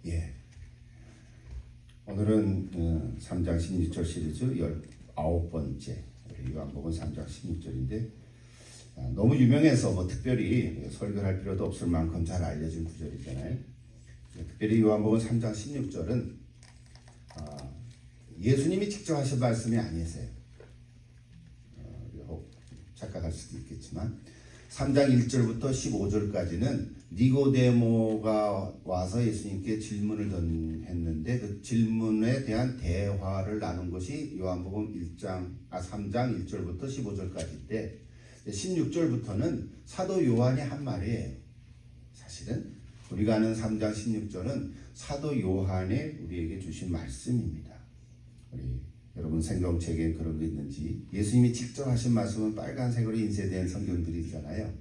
예. 오늘은 3장 16절 시리즈 19번째 요한복음 3장 16절인데 너무 유명해서 뭐 특별히 설교할 필요도 없을 만큼 잘 알려진 구절이잖아요. 특별히 요한복음 3장 16절은 예수님이 직접 하신 말씀이 아니세요. 혹 착각할 수도 있겠지만 3장 1절부터 15절까지는 니고데모가 와서 예수님께 질문을 했는데 그 질문에 대한 대화를 나눈 것이 요한복음 3장 1절부터 15절까지인데 16절부터는 사도 요한이 한 말이에요. 사실은 우리가 아는 3장 16절은 사도 요한이 우리에게 주신 말씀입니다. 우리 여러분 성경책에 그런 게 있는지 예수님이 직접 하신 말씀은 빨간색으로 인쇄된 성경들이 있잖아요.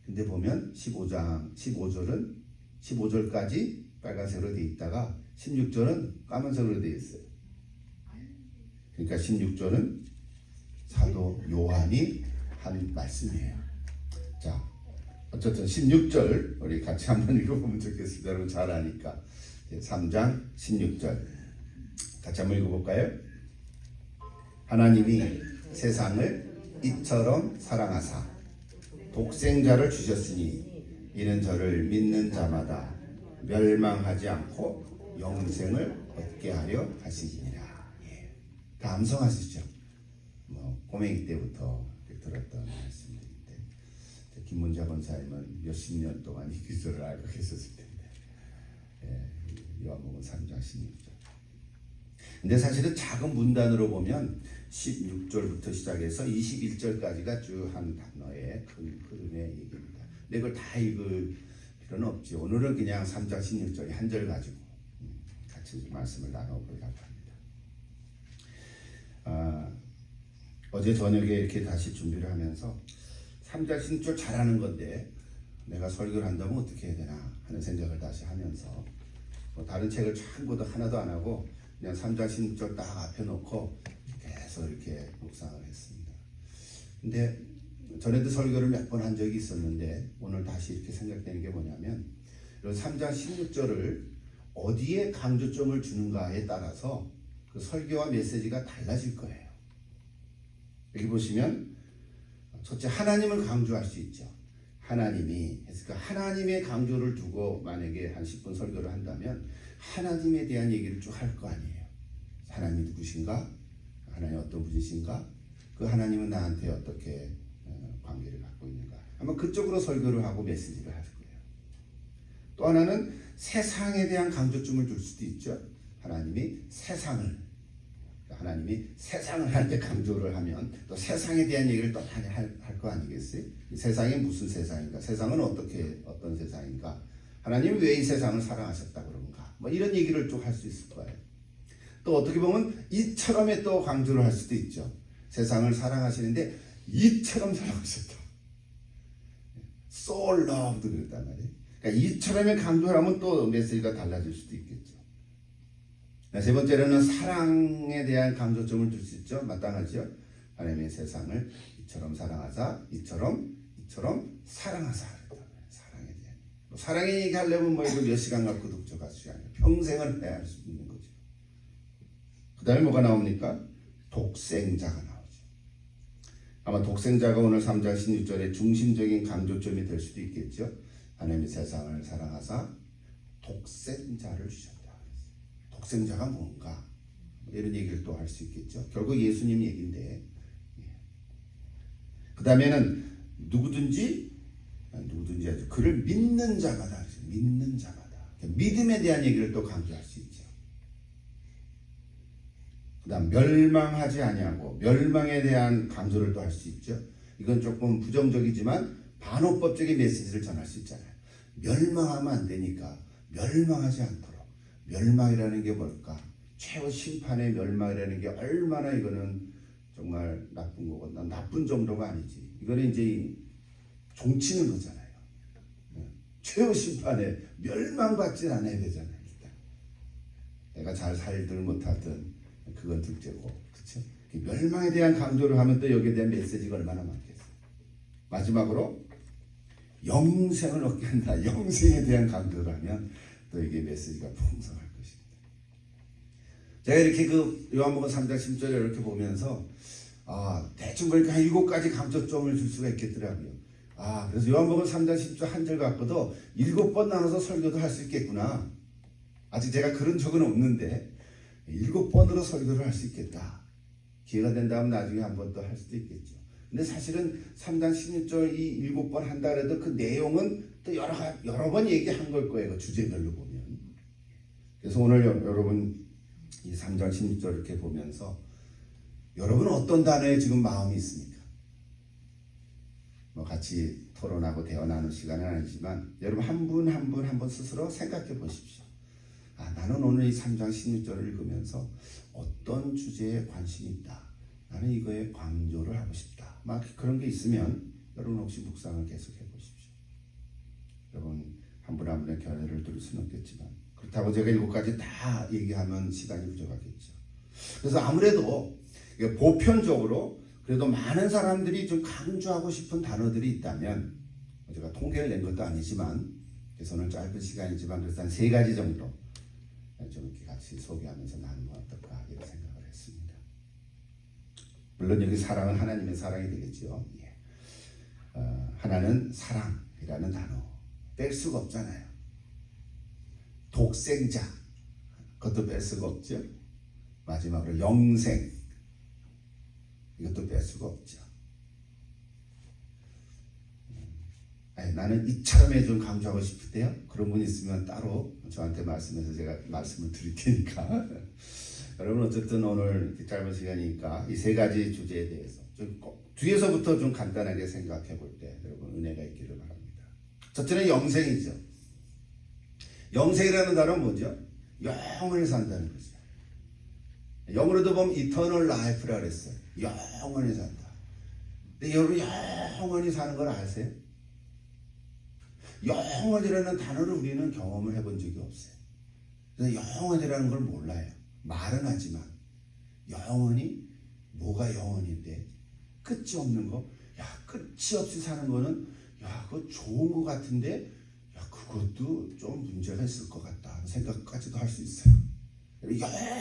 근데 보면 15절은 15절까지 빨간색으로 되어 있다가 16절은 까만색으로 되어 있어요. 그러니까 16절은 사도 요한이 한 말씀이에요. 자, 어쨌든 16절 우리 같이 한번 읽어보면 좋겠습니다. 여러분 잘 아니까 3장 16절 같이 한번 읽어볼까요? 하나님이 세상을 이처럼 사랑하사 독생자를 주셨으니 이는 저를 믿는 자마다 멸망하지 않고 영생을 얻게 하려 하시니라. 예. 다 암송하시죠? 꼬맹이 때부터 들었던 말씀인데 김문자 권사님은 몇십 년 동안 이 기술을 알고 계셨을 텐데 요한복음 3장 16절. 근데 사실은 작은 문단으로 보면 16절부터 시작해서 21절까지가 쭉 한 단어의 큰 흐름의 얘기입니다. 근데 이걸 다 읽을 필요는 없지. 오늘은 그냥 3장 16절이 한 절 가지고 같이 말씀을 나눠보려고 합니다. 어제 저녁에 이렇게 다시 준비를 하면서 3장 16절 잘하는 건데 내가 설교를 한다면 어떻게 해야 되나 하는 생각을 다시 하면서 다른 책을 참고도 하나도 안 하고 그냥 3장 16절 딱 앞에 놓고 계속 이렇게 묵상을 했습니다. 근데 전에도 설교를 몇 번 한 적이 있었는데 오늘 다시 이렇게 생각되는 게 뭐냐면 이런 3장 16절을 어디에 강조점을 주는가에 따라서 그 설교와 메시지가 달라질 거예요. 여기 보시면 첫째 하나님을 강조할 수 있죠. 하나님이 그러니까 하나님의 강조를 두고 만약에 한 10분 설교를 한다면 하나님에 대한 얘기를 쭉 할 거 아니에요. 하나님이 누구신가? 하나님 어떤 분이신가? 그 하나님은 나한테 어떻게 관계를 갖고 있는가? 아마 그쪽으로 설교를 하고 메시지를 할 거예요. 또 하나는 세상에 대한 강조점을 줄 수도 있죠. 하나님이 세상을 할 때 강조를 하면 또 세상에 대한 얘기를 또 많이 할 거 아니겠어요? 세상이 무슨 세상인가? 세상은 어떤 세상인가? 하나님이 왜 이 세상을 사랑하셨다 그런가? 뭐 이런 얘기를 쭉 할 수 있을 거예요. 또 어떻게 보면 이처럼에 또 강조를 할 수도 있죠. 세상을 사랑하시는데 이처럼 사랑하셨다. So loved 그랬단 말이에요. 그러니까 이처럼에 강조를 하면 또 메시지가 달라질 수도 있겠죠. 세 번째로는 사랑에 대한 강조점을 줄 수 있죠. 마땅하죠. 하나님의 세상을 이처럼 사랑하사 이처럼 사랑하사 사랑에 대한 사랑의 얘기 하려면 뭐 이거 몇 시간 갖고 독촉할 수 아니에요. 평생을 해야 할 수 있는 거죠. 그 다음에 뭐가 나옵니까? 독생자가 나오죠. 아마 독생자가 오늘 3장 16절의 중심적인 강조점이 될 수도 있겠죠. 하나님의 세상을 사랑하사 독생자를 주셨다. 독생자가 뭔가 이런 얘기를 또 할 수 있겠죠. 결국 예수님 얘기인데 그 다음에는 누구든지 아주 그를 믿는 자마다 믿음에 대한 얘기를 또 강조할 수 있죠. 그 다음 멸망하지 아니하고 멸망에 대한 강조를 또 할 수 있죠. 이건 조금 부정적이지만 반어법적인 메시지를 전할 수 있잖아요. 멸망하면 안 되니까 멸망하지 않도록. 멸망이라는 게 뭘까? 최후 심판의 멸망이라는 게 얼마나 이거는 정말 나쁜 거고 나쁜 정도가 아니지. 이거는 이제 종치는 거잖아요. 최후 심판에 멸망받지 않아야 되잖아요. 일단. 내가 잘 살든 못하든 그건 둘째고, 그렇죠? 멸망에 대한 강조를 하면 또 여기에 대한 메시지가 얼마나 많겠어요. 마지막으로 영생을 얻게 한다. 영생에 대한 강조를 하면 너에게 메시지가 풍성할 것입니다. 제가 이렇게 그 요한복음 3장 10절을 이렇게 보면서 대충 보니까 한 7가지 강조점을 줄 수가 있겠더라고요. 그래서 요한복음 3장 10절 한 절 갖고도 7번 나눠서 설교도 할 수 있겠구나. 아직 제가 그런 적은 없는데 7번으로 설교를 할 수 있겠다. 기회가 된다면 나중에 한 번 더 할 수도 있겠죠. 근데 사실은 3장 16절 이 7번 한다 그래도 그 내용은 또 여러 번 얘기한 걸 거예요. 그 주제별로 보면. 그래서 오늘 여러분 이 3장 16절 이렇게 보면서 여러분은 어떤 단어에 지금 마음이 있습니까? 뭐 같이 토론하고 대화 나눌 시간은 아니지만 여러분 한 분 한 분 스스로 생각해 보십시오. 나는 오늘 이 3장 16절을 읽으면서 어떤 주제에 관심이 있다. 나는 이거에 강조를 하고 싶다. 막 그런 게 있으면 여러분 혹시 묵상을 계속해 보십시오. 여러분 한 분 한 분의 견해를 들을 수는 없겠지만 그렇다고 제가 7가지 다 얘기하면 시간이 부족하겠죠. 그래서 아무래도 보편적으로 그래도 많은 사람들이 좀 강조하고 싶은 단어들이 있다면 제가 통계를 낸 것도 아니지만 그래서 오늘 짧은 시간이지만 그래서 한 3가지 정도 좀 이렇게 같이 소개하면서 나누면 어떨까 이런 생각을 했습니다. 물론 여기 사랑은 하나님의 사랑이 되겠죠. 하나는 사랑이라는 단어 뺄 수가 없잖아요. 독생자 그것도 뺄 수가 없죠. 마지막으로 영생 이것도 뺄 수가 없죠. 나는 이참에 좀 강조하고 싶은데요. 그런 분 있으면 따로 저한테 말씀해서 제가 말씀을 드릴 테니까. 여러분 어쨌든 오늘 이렇게 짧은 시간이니까 이 3가지 주제에 대해서 좀 뒤에서부터 좀 간단하게 생각해 볼 때 여러분 은혜가 있기를 바랍니다. 첫째는 영생이죠. 영생이라는 단어는 뭐죠? 영원히 산다는 거죠. 영어로도 보면 eternal life라 그랬어요. 영원히 산다. 근데 여러분 영원히 사는 걸 아세요? 영원이라는 단어를 우리는 경험을 해본 적이 없어요. 그래서 영원이라는 걸 몰라요. 말은 하지만 영원히 뭐가 영원인데 끝이 없는 거? 끝이 없이 사는 거는 그거 좋은 거 같은데 그것도 좀 문제가 있을 것 같다 하는 생각까지도 할 수 있어요.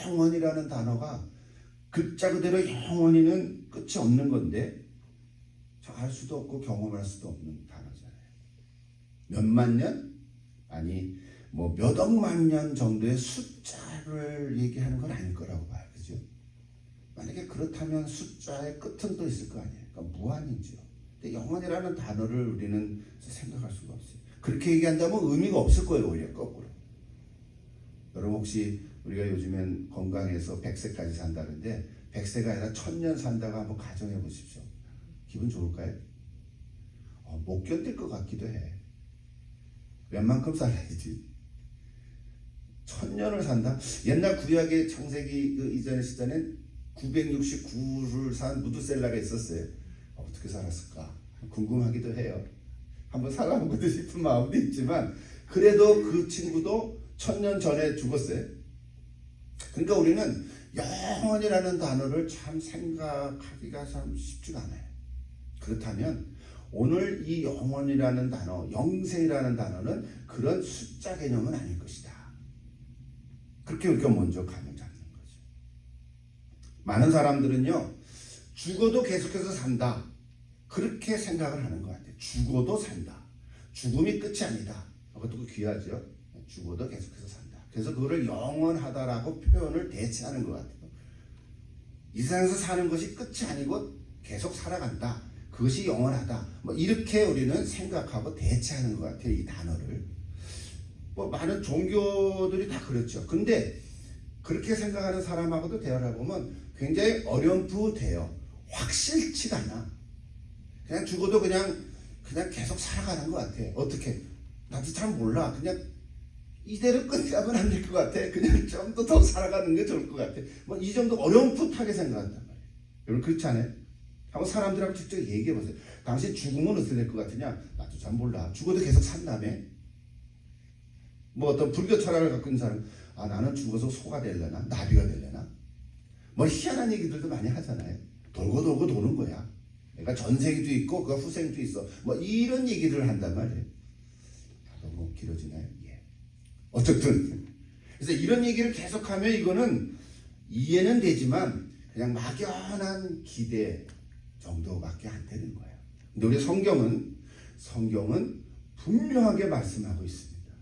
영원이라는 단어가 글자 그대로 영원히는 끝이 없는 건데 알 수도 없고 경험할 수도 없는 단어잖아요. 몇만 년? 아니 뭐 몇 억만 년 정도의 숫자를 얘기하는 건 아닐 거라고 봐요. 그죠? 만약에 그렇다면 숫자의 끝은 또 있을 거 아니에요. 그러니까 무한이죠. 근데 영원이라는 단어를 우리는 생각할 수가 없어요. 그렇게 얘기한다면 의미가 없을 거예요. 오히려 거꾸로. 여러분 혹시 우리가 요즘엔 건강해서 100세까지 산다는데 100세가 아니라 1000년 산다고 한번 가정해 보십시오. 기분 좋을까요? 못 견딜 것 같기도 해. 웬만큼 살아야지. 1000년을 산다? 옛날 구약의 창세기 그 이전의 시대는 969를 산 무드셀라가 있었어요. 어떻게 살았을까? 궁금하기도 해요. 한번 살아보고 싶은 마음도 있지만 그래도 그 친구도 1000년 전에 죽었어요. 그러니까 우리는 영원이라는 단어를 참 생각하기가 참 쉽지가 않아요. 그렇다면 오늘 이 영원이라는 단어, 영생이라는 단어는 그런 숫자 개념은 아닐 것이다. 그렇게 우리가 먼저 감을 잡는 거죠. 많은 사람들은요, 죽어도 계속해서 산다. 그렇게 생각을 하는 것 같아요. 죽어도 산다. 죽음이 끝이 아니다. 그것도 귀하죠. 죽어도 계속해서 산다. 그래서 그거를 영원하다라고 표현을 대체하는 것 같아요. 이 세상에서 사는 것이 끝이 아니고 계속 살아간다. 그것이 영원하다. 뭐 이렇게 우리는 생각하고 대체하는 것 같아요. 이 단어를. 뭐 많은 종교들이 다 그렇죠. 근데 그렇게 생각하는 사람하고도 대화를 해보면 굉장히 어렴풋해요. 확실치가 않아. 그냥 죽어도 그냥 계속 살아가는 것 같아. 어떻게? 나도 잘 몰라. 그냥 이대로 끝나면 안 될 것 같아. 그냥 좀 더 살아가는 게 좋을 것 같아. 뭐 이 정도 어렴풋하게 생각한단 말이에요. 여러분 그렇지 않아요? 한번 사람들하고 직접 얘기해 보세요. 당신 죽으면 어떻게 될 것 같으냐? 나도 잘 몰라. 죽어도 계속 산다며. 뭐 어떤 불교 철학을 갖고 있는 사람, 나는 죽어서 소가 되려나? 나비가 되려나? 뭐 희한한 얘기들도 많이 하잖아요. 돌고 돌고 도는 거야. 그러니까 전생도 있고 그 후생도 있어. 뭐 이런 얘기를 한단 말이에요. 너무 길어지나요? 예. 어쨌든 그래서 이런 얘기를 계속하면 이거는 이해는 되지만 그냥 막연한 기대 정도밖에 안 되는 거예요. 근데 우리 성경은 분명하게 말씀하고 있습니다.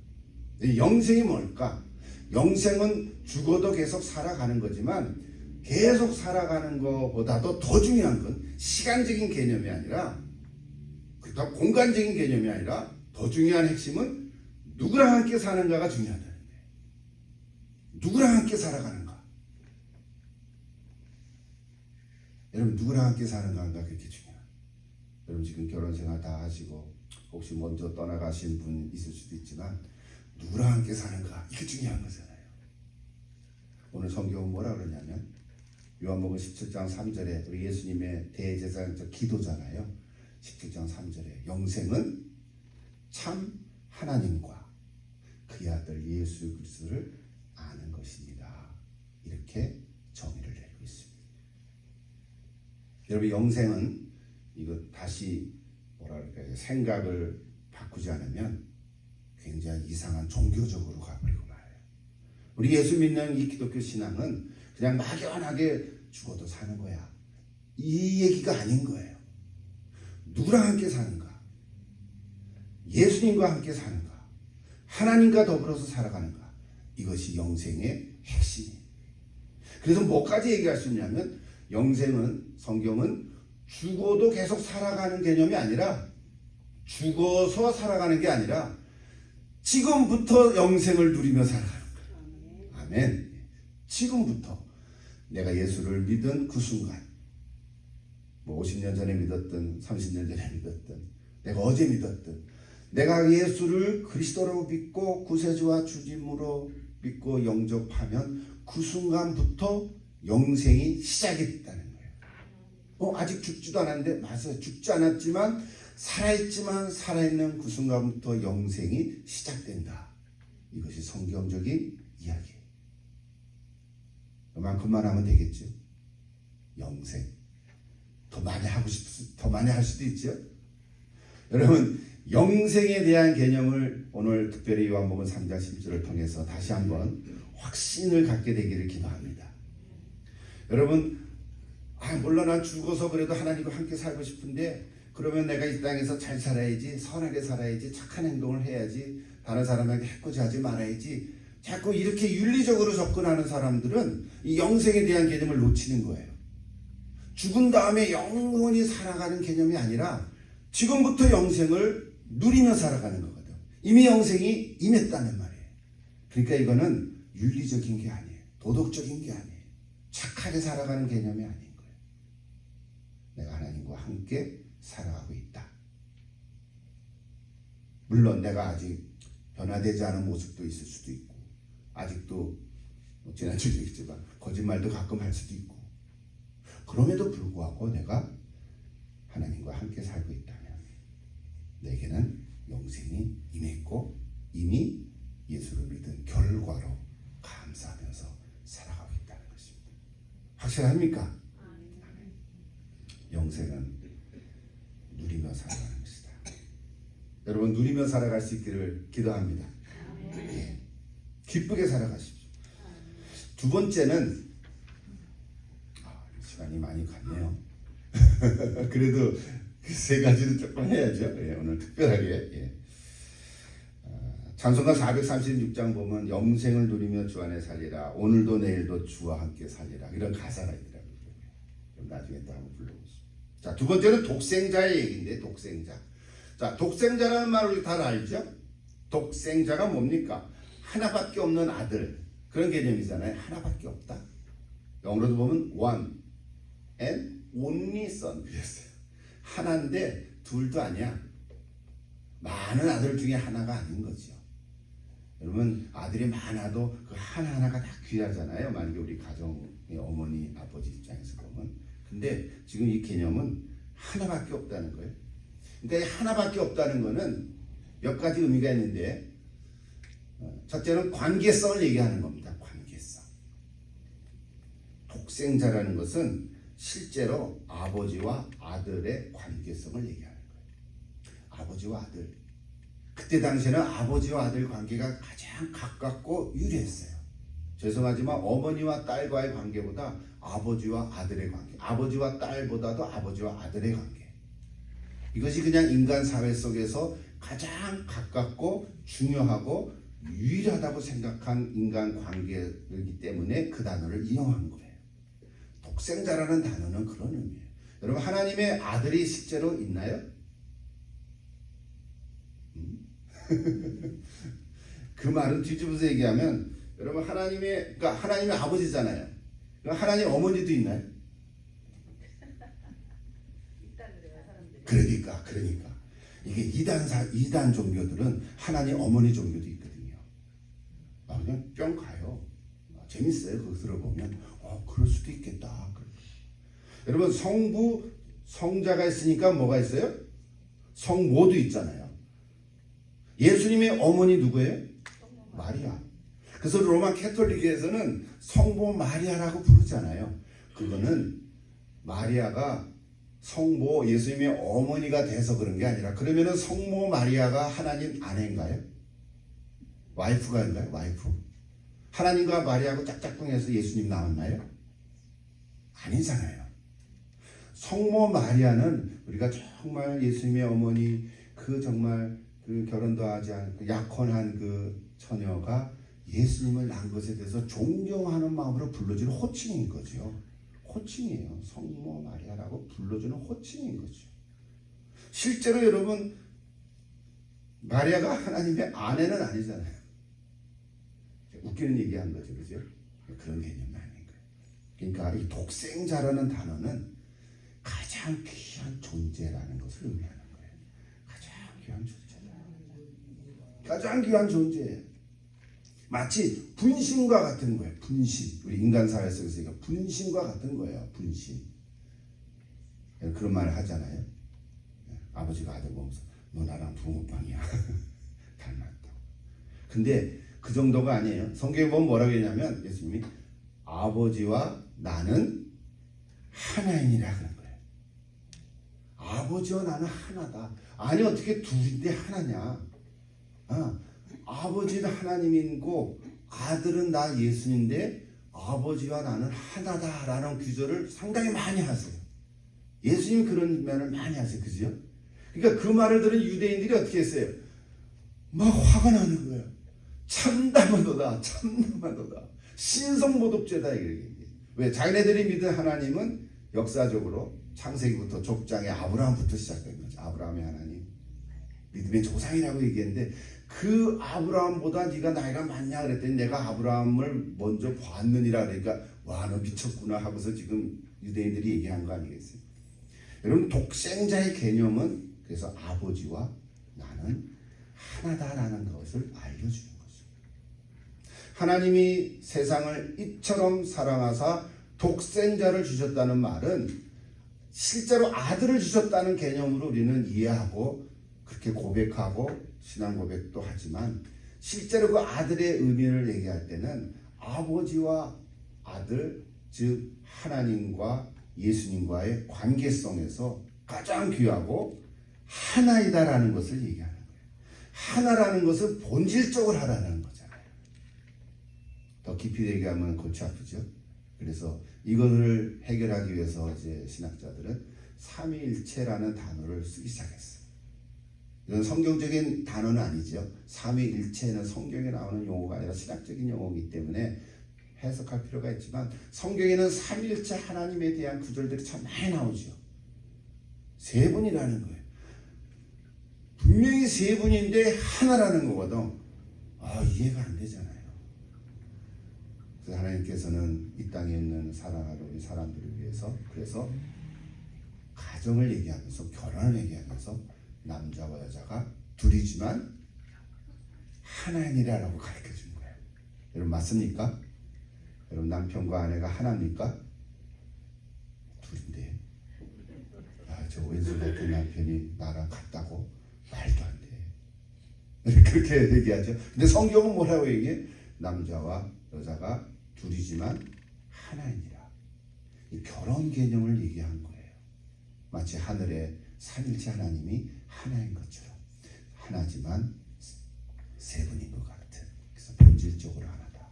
영생이 뭘까? 영생은 죽어도 계속 살아가는 거지만 계속 살아가는 것보다도 더 중요한 건 시간적인 개념이 아니라 그렇다고 공간적인 개념이 아니라 더 중요한 핵심은 누구랑 함께 사는가가 중요하다는 거예요. 누구랑 함께 살아가는가. 여러분 누구랑 함께 사는가가 그렇게 중요해요. 여러분 지금 결혼생활 다 하시고 혹시 먼저 떠나가신 분 있을 수도 있지만 누구랑 함께 사는가 이게 중요한 거잖아요. 오늘 성경은 뭐라 그러냐면 요한복음 17장 3절에 우리 예수님의 대제사장 기도잖아요. 17장 3절에 영생은 참 하나님과 그의 아들 예수 그리스도를 아는 것입니다. 이렇게 정의를 내리고 있습니다. 여러분 영생은 이거 다시 뭐랄까요 생각을 바꾸지 않으면 굉장히 이상한 종교적으로 가버리고 말아요. 우리 예수 믿는 이 기독교 신앙은 그냥 막연하게 죽어도 사는 거야. 이 얘기가 아닌 거예요. 누구랑 함께 사는가? 예수님과 함께 사는가? 하나님과 더불어서 살아가는가? 이것이 영생의 핵심이에요. 그래서 뭐까지 얘기할 수 있냐면 영생은 성경은 죽어도 계속 살아가는 개념이 아니라 죽어서 살아가는 게 아니라 지금부터 영생을 누리며 살아가는 거예요. 아멘. 지금부터 내가 예수를 믿은 그 순간 뭐 50년 전에 믿었든 30년 전에 믿었든 내가 어제 믿었든 내가 예수를 그리스도로 믿고 구세주와 주님으로 믿고 영접하면 그 순간부터 영생이 시작이 됐다는 거예요. 아직 죽지도 않았는데 맞아요. 죽지 않았지만 살아있지만 살아있는 그 순간부터 영생이 시작된다. 이것이 성경적인 이야기예요. 그만큼만 하면 되겠죠. 영생. 더 많이 더 많이 할 수도 있죠. 여러분 영생에 대한 개념을 오늘 특별히 요한복음 3장 10절을 통해서 다시 한번 확신을 갖게 되기를 기도합니다. 여러분 몰라 난 죽어서 그래도 하나님과 함께 살고 싶은데 그러면 내가 이 땅에서 잘 살아야지 선하게 살아야지 착한 행동을 해야지 다른 사람에게 해코지하지 말아야지 자꾸 이렇게 윤리적으로 접근하는 사람들은 이 영생에 대한 개념을 놓치는 거예요. 죽은 다음에 영원히 살아가는 개념이 아니라 지금부터 영생을 누리며 살아가는 거거든. 이미 영생이 임했다는 말이에요. 그러니까 이거는 윤리적인 게 아니에요. 도덕적인 게 아니에요. 착하게 살아가는 개념이 아닌 거예요. 내가 하나님과 함께 살아가고 있다. 물론 내가 아직 변화되지 않은 모습도 있을 수도 있고 아직도 지난주에 얘기했지만 거짓말도 가끔 할 수도 있고 그럼에도 불구하고 내가 하나님과 함께 살고 있다면 내게는 영생이 임했고 이미 예수를 믿은 결과로 감사하면서 살아가고 있다는 것입니다. 확실합니까? 영생은 누리며 살아가는 것이다. 여러분 누리며 살아갈 수 있기를 기도합니다. 예. 기쁘게 살아가십시오. 두 번째는 시간이 많이 갔네요. 그래도 그 세 가지는 조금 해야죠. 예, 오늘 특별하게. 예. 찬송가 436장 보면 영생을 누리며 주 안에 살리라 오늘도 내일도 주와 함께 살리라 이런 가사가 있더라고요. 나중에 또 한번 불러보시죠. 자, 두 번째는 독생자의 얘기인데 독생자. 자, 독생자라는 말 우리 다 알죠? 독생자가 뭡니까? 하나밖에 없는 아들 그런 개념이잖아요. 하나밖에 없다. 영어로도 보면 one and only son 그랬어요. 하나인데 둘도 아니야. 많은 아들 중에 하나가 아닌 거죠. 여러분 아들이 많아도 그 하나하나가 다 귀하잖아요. 만약에 우리 가정의 어머니 아버지 입장에서 보면. 근데 지금 이 개념은 하나밖에 없다는 거예요. 그러니까 하나밖에 없다는 거는 몇 가지 의미가 있는데 첫째는 관계성을 얘기하는 겁니다. 관계성. 독생자라는 것은 실제로 아버지와 아들의 관계성을 얘기하는 거예요. 아버지와 아들. 그때 당시에는 아버지와 아들 관계가 가장 가깝고 유리했어요. 죄송하지만 어머니와 딸과의 관계보다 아버지와 아들의 관계, 아버지와 딸보다도 아버지와 아들의 관계, 이것이 그냥 인간 사회 속에서 가장 가깝고 중요하고 유일하다고 생각한 인간 관계이기 때문에 그 단어를 이용한 거예요. 독생자라는 단어는 그런 의미예요. 여러분, 하나님의 아들이 실제로 있나요? 그 말은 뒤집어서 얘기하면, 여러분, 그러니까 하나님의 아버지잖아요. 그럼 하나님 어머니도 있나요? 그러니까 이게 이단 종교들은 하나님 어머니 종교도 있거든요. 그냥 뿅 가요. 재밌어요. 그거 들어보면 그럴 수도 있겠다. 여러분, 성부 성자가 있으니까 뭐가 있어요? 성모도 있잖아요. 예수님의 어머니 누구예요? 마리아. 그래서 로마 캐톨릭에서는 성모 마리아라고 부르잖아요. 그거는 마리아가 성모 예수님의 어머니가 돼서 그런 게 아니라, 그러면은 성모 마리아가 하나님 아내인가요? 와이프가인가요? 와이프? 하나님과 마리아하고 짝짝꿍해서 예수님 나왔나요? 아니잖아요. 성모 마리아는 우리가 정말 예수님의 어머니, 그 정말 그 결혼도 하지 않고 약혼한 그 처녀가 예수님을 낳은 것에 대해서 존경하는 마음으로 불러주는 호칭인 거죠. 호칭이에요. 성모 마리아라고 불러주는 호칭인 거죠. 실제로 여러분, 마리아가 하나님의 아내는 아니잖아요. 웃기는 얘기한 거죠, 그죠? 그런 개념이 아닌 거예요. 그러니까 이 독생자라는 단어는 가장 귀한 존재라는 것을 의미하는 거예요. 가장 귀한 존재. 가장 귀한 존재. 마치 분신과 같은 거예요. 분신. 우리 인간 사회 속에서 분신과 같은 거예요. 분신. 그런 말을 하잖아요. 아버지가 아들 보면서 너 나랑 붕어빵이야. 닮았다. 근데 그 정도가 아니에요. 성경에 보면 뭐라고 했냐면, 예수님이 아버지와 나는 하나이니라 그런 거예요. 아버지와 나는 하나다. 아니, 어떻게 둘인데 하나냐? 아버지는 하나님이고 아들은 나 예수님인데 아버지와 나는 하나다라는 규절을 상당히 많이 하세요. 예수님이 그런 면을 많이 하세요. 그죠? 그러니까 그 말을 들은 유대인들이 어떻게 했어요? 막 화가 나는 거예요. 참담하도다. 신성모독죄다. 왜? 자기네들이 믿은 하나님은 역사적으로 창세기부터 족장에 아브라함부터 시작된 거죠. 아브라함의 하나님, 믿음의 조상이라고 얘기했는데, 그 아브라함보다 네가 나이가 많냐 그랬더니 내가 아브라함을 먼저 봤느니라. 그러니까 와, 너 미쳤구나 하고서 지금 유대인들이 얘기한 거 아니겠어요? 여러분, 독생자의 개념은 그래서 아버지와 나는 하나다라는 것을 알려주는 거죠. 하나님이 세상을 이처럼 사랑하사 독생자를 주셨다는 말은 실제로 아들을 주셨다는 개념으로 우리는 이해하고 그렇게 고백하고 신앙 고백도 하지만, 실제로 그 아들의 의미를 얘기할 때는 아버지와 아들, 즉 하나님과 예수님과의 관계성에서 가장 귀하고 하나이다라는 것을 얘기하는 거예요. 하나라는 것은 본질적으로 하라는 거잖아요. 더 깊이 얘기하면 골치 아프죠. 그래서 이거를 해결하기 위해서 이제 신학자들은 삼위일체라는 단어를 쓰기 시작했어요. 이건 성경적인 단어는 아니죠. 삼위일체는 성경에 나오는 용어가 아니라 신학적인 용어이기 때문에 해석할 필요가 있지만, 성경에는 삼위일체 하나님에 대한 구절들이 참 많이 나오죠. 세 분이라는 거예요. 분명히 세 분인데 하나라는 거거든. 이해가 안 되잖아요. 그래서 하나님께서는 이 땅에 있는 사랑하는 우리 사람들을 위해서, 그래서 가정을 얘기하면서, 결혼을 얘기하면서 남자와 여자가 둘이지만 하나이라고 가르쳐 준 거예요. 여러분, 맞습니까? 여러분, 남편과 아내가 하나입니까? 둘인데, 저 왼손 같은 남편이 나랑 같다고? 말도 안 돼. 그렇게 얘기하죠. 근데 성경은 뭐라고 얘기해? 남자와 여자가 둘이지만 하나이니라. 이 결혼 개념을 얘기한 거예요. 마치 하늘의 삼일체 하나님이 하나인 것처럼, 하나지만 세 분인 것 같은. 그래서 본질적으로 하나다.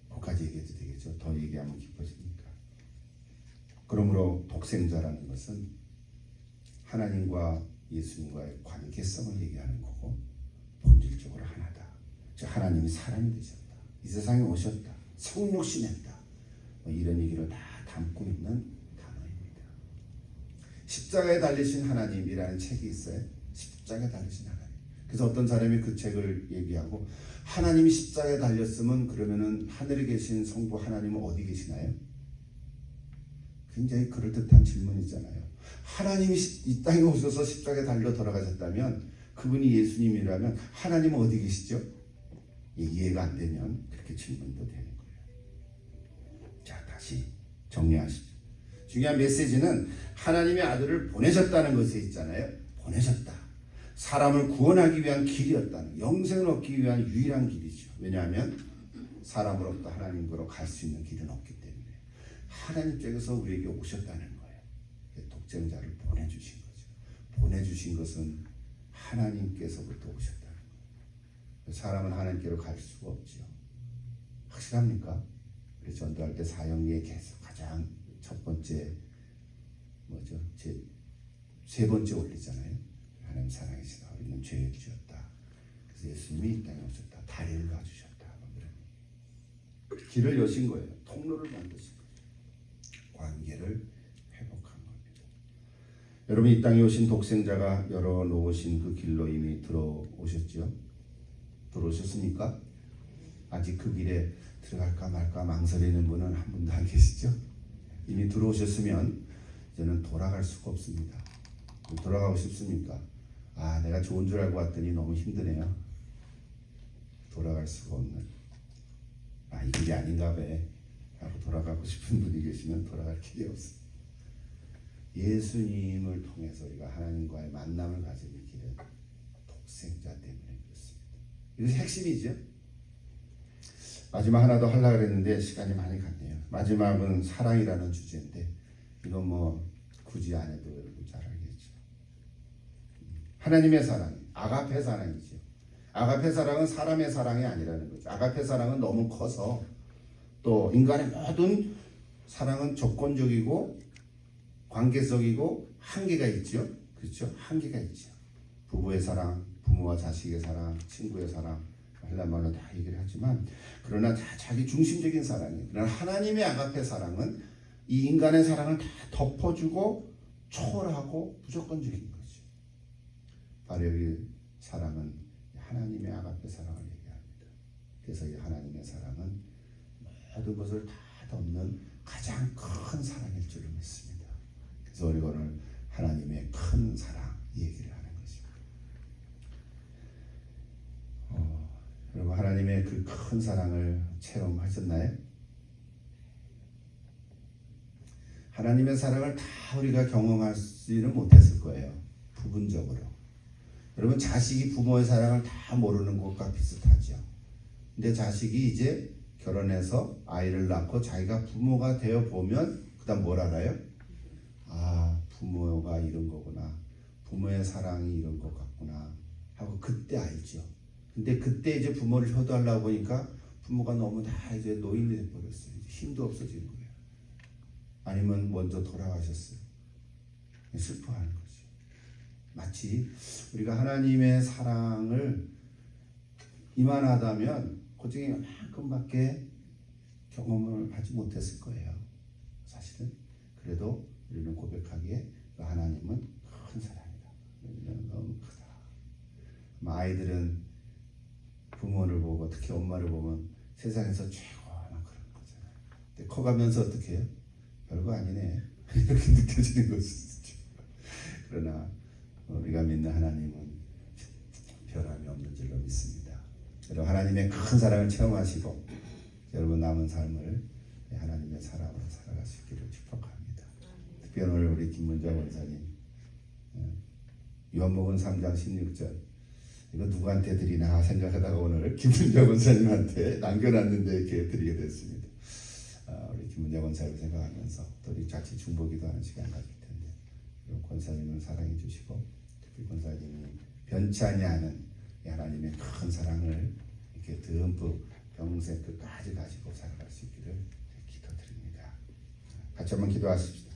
거기까지 얘기해도 되겠죠. 더 얘기하면 깊어지니까. 그러므로 독생자라는 것은 하나님과 예수님과의 관계성을 얘기하는 거고 본질적으로 하나다. 즉 하나님이 사람이 되셨다. 이 세상에 오셨다. 성육신했다. 이런 얘기를 다 담고 있는 단어입니다. 십자가에 달리신 하나님이라는 책이 있어요. 십자가에 달리신 하나님. 그래서 어떤 사람이 그 책을 얘기하고 하나님이 십자가에 달렸으면 그러면은 하늘에 계신 성부 하나님은 어디 계시나요? 굉장히 그럴듯한 질문이잖아요. 하나님이 이 땅에 오셔서 십자가에 달려 돌아가셨다면 그분이 예수님이라면 하나님은 어디 계시죠? 이해가 안 되면 그렇게 질문도 되는 거예요. 자, 다시 정리하십시오. 중요한 메시지는 하나님의 아들을 보내셨다는 것에 있잖아요. 보내셨다. 사람을 구원하기 위한 길이었다는, 영생을 얻기 위한 유일한 길이죠. 왜냐하면 사람으로부터 하나님으로 갈 수 있는 길은 없기 때문에 하나님 쪽에서 우리에게 오셨다는 거예요. 독생자를 보내주신 거죠. 보내주신 것은 하나님께서부터 오셨다는 거예요. 사람은 하나님께로 갈 수가 없죠. 확실합니까? 우리 전도할 때 사형 얘기해서 가장 첫 번째 뭐죠? 세 번째 올리잖아요. 하나님 사랑이시다. 우리는 죄를 지었다. 그래서 예수님이 이 땅에 오셨다. 다리를 놔주셨다. 길을 여신 거예요. 통로를 만드신 거예요. 관계를 회복한 겁니다. 여러분 이 땅에 오신 독생자가 열어놓으신 그 길로 이미 들어오셨죠? 들어오셨습니까? 아직 그 길에 들어갈까 말까 망설이는 분은 한 분도 안 계시죠? 이미 들어오셨으면 이제는 돌아갈 수가 없습니다. 돌아가고 싶습니까? 아, 내가 좋은 줄 알고 왔더니 너무 힘드네요. 돌아갈 수가 없는. 아, 이 길이 아닌가 봐 하고 돌아가고 싶은 분이 계시면 돌아갈 길이 없습니다. 예수님을 통해서 우리가 하나님과의 만남을 가지는 길은 독생자 때문에 그렇습니다. 이것이 핵심이죠. 마지막 하나 더 하려고 했는데 시간이 많이 갔네요. 마지막은 사랑이라는 주제인데 이건 뭐 굳이 안 해도 여러분 잘 알겠죠. 하나님의 사랑, 아가페 사랑이죠. 아가페 사랑은 사람의 사랑이 아니라는 거죠. 아가페 사랑은 너무 커서 또 인간의 모든 사랑은 조건적이고 관계적이고 한계가 있죠. 그렇죠? 한계가 있죠. 부부의 사랑, 부모와 자식의 사랑, 친구의 사랑 하려는 말로 다 얘기를 하지만 그러나 다 자기 중심적인 사랑이에요. 그러나 하나님의 아가페 사랑은 이 인간의 사랑을 다 덮어주고 초월하고 무조건적인 거죠. 바로 여기 사랑은 하나님의 아가페 사랑을 얘기합니다. 그래서 이 하나님의 사랑은 모든 것을 다 덮는 가장 큰 사랑일 줄을 믿습니다. 그래서 우리가 오늘 하나님의 큰 사랑 얘기를 하는 것입니다. 여러분 하나님의 그 큰 사랑을 체험하셨나요? 하나님의 사랑을 다 우리가 경험하지는 못했을 거예요. 부분적으로. 여러분 자식이 부모의 사랑을 다 모르는 것과 비슷하죠. 근데 자식이 이제 결혼해서 아이를 낳고 자기가 부모가 되어 보면 그다음 뭘 알아요? 아, 부모가 이런 거구나. 부모의 사랑이 이런 것 같구나 하고 그때 알죠. 근데 그때 이제 부모를 효도하려고 보니까 부모가 너무 다 이제 노인이 돼버렸어요. 힘도 없어진 거예요. 아니면 먼저 돌아가셨어요. 슬퍼하는 거죠. 마치 우리가 하나님의 사랑을 이만하다면 고증이 이만큼밖에 경험을 하지 못했을 거예요. 사실은. 그래도 우리는 고백하기에 하나님은 큰 사랑이다. 너무 크다. 아이들은 부모를 보고 특히 엄마를 보면 세상에서 최고나 그런 거잖아요. 근데 커가면서 어떻게 해요? 별거 아니네. 이렇게 느껴지는 것이죠. 그러나 우리가 믿는 하나님은 변함이 없는 줄로 믿습니다. 여러분 하나님의 큰 사랑을 체험하시고 여러분 남은 삶을 하나님의 사랑으로 살아가시기를 축복합니다. 특히 오늘 우리 김문자 원사님 요한복음 3장 16절 이거 누구한테 드리나 생각하다가 오늘 김문자 원사님한테 남겨놨는데 이렇게 드리게 됐습니다. 우리 김문자 원사님을 생각하면서 또 우리 같이 중보기도 하는 시간 가질 텐데 권사님을 사랑해 주시고 특히 권사님이 변치 아니하는 이 하나님의 큰 사랑을 이렇게 듬뿍 평생 끝까지 가지고 살아갈 수 있기를 기도드립니다. 같이 한번 기도하십시다.